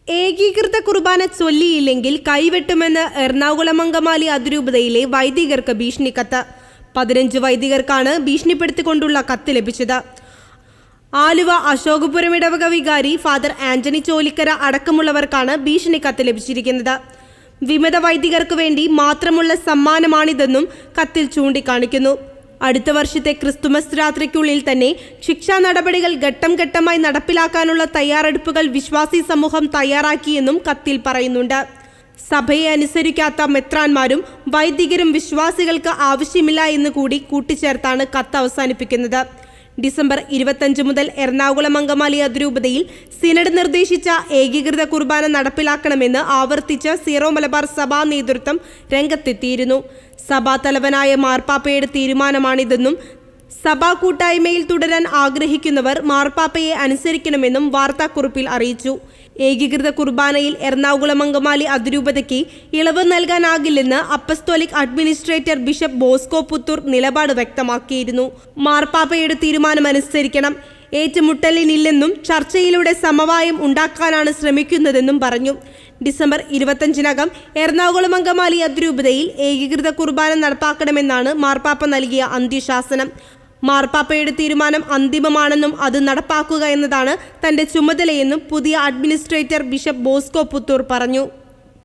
ഏകീകൃത കുർബാന ചൊല്ലിയില്ലെങ്കിൽ കൈവെട്ടുമെന്ന് എറണാകുളം അങ്കമാലി അതിരൂപതയിലെ വൈദികർക്ക് ഭീഷണിക്കത്ത്. 15 വൈദികർക്കാണ് ഭീഷണിപ്പെടുത്തിക്കൊണ്ടുള്ള കത്ത് ലഭിച്ചത്. ആലുവ അശോകപുരം ഇടവക വികാരി ഫാദർ ആന്റണി ചോലിക്കര അടക്കമുള്ളവർക്കാണ് ഭീഷണിക്കത്ത് ലഭിച്ചിരിക്കുന്നത്. വിമത വൈദികർക്ക് വേണ്ടി മാത്രമുള്ള സമ്മാനമാണിതെന്നും കത്തിൽ ചൂണ്ടിക്കാണിക്കുന്നു. അടുത്ത വർഷത്തെ ക്രിസ്തുമസ് രാത്രിക്കുള്ളിൽ തന്നെ ശിക്ഷാ നടപടികൾ ഘട്ടം ഘട്ടമായി നടപ്പിലാക്കാനുള്ള തയ്യാറെടുപ്പുകൾ വിശ്വാസി സമൂഹം തയ്യാറാക്കിയെന്നും കത്തിൽ പറയുന്നുണ്ട്. സഭയെ അനുസരിക്കാത്ത മെത്രാന്മാരും വൈദികരും വിശ്വാസികൾക്ക് ആവശ്യമില്ല എന്ന് കൂടി കൂട്ടിച്ചേർത്താണ് കത്ത് അവസാനിപ്പിക്കുന്നത്. ഡിസംബർ 25 മുതൽ എറണാകുളം അങ്കമാലി അതിരൂപതയിൽ സിനഡ് നിർദ്ദേശിച്ച ഏകീകൃത കുർബാന നടപ്പിലാക്കണമെന്ന് ആവർത്തിച്ച് സീറോ മലബാർ സഭാ നേതൃത്വം രംഗത്തെത്തിയിരുന്നു. സഭാ തലവനായ മാർപ്പാപ്പയുടെ തീരുമാനമാണിതെന്നും സഭാ കൂട്ടായ്മയിൽ തുടരാൻ ആഗ്രഹിക്കുന്നവർ മാർപ്പാപ്പയെ അനുസരിക്കണമെന്നും വാർത്താക്കുറിപ്പിൽ അറിയിച്ചു. ഏകീകൃത കുർബാനയിൽ എറണാകുളം അങ്കമാലി അതിരൂപതയ്ക്ക് ഇളവ് നൽകാനാകില്ലെന്ന് apostolic administrator bishop Bosco Puthur നിലപാട് വ്യക്തമാക്കിയിരുന്നു. മാർപ്പാപ്പയുടെ തീരുമാനമനുസരിക്കണം, ഏറ്റുമുട്ടലിനില്ലെന്നും ചർച്ചയിലൂടെ സമവായം ഉണ്ടാക്കാനാണ് ശ്രമിക്കുന്നതെന്നും പറഞ്ഞു. ഡിസംബർ 25-നകം എറണാകുളം അങ്കമാലി അതിരൂപതയിൽ ഏകീകൃത കുർബാന നടപ്പാക്കണമെന്നാണ് മാർപ്പാപ്പ നൽകിയ അന്ത്യശാസനം. മാർപ്പാപ്പയുടെ തീരുമാനം അന്തിമമാണെന്നും അത് നടപ്പാക്കുക എന്നതാണ് തന്റെ ചുമതലയെന്നും പുതിയ അഡ്മിനിസ്ട്രേറ്റർ ബിഷപ്പ് ബോസ്കോ പുത്തൂർ പറഞ്ഞു.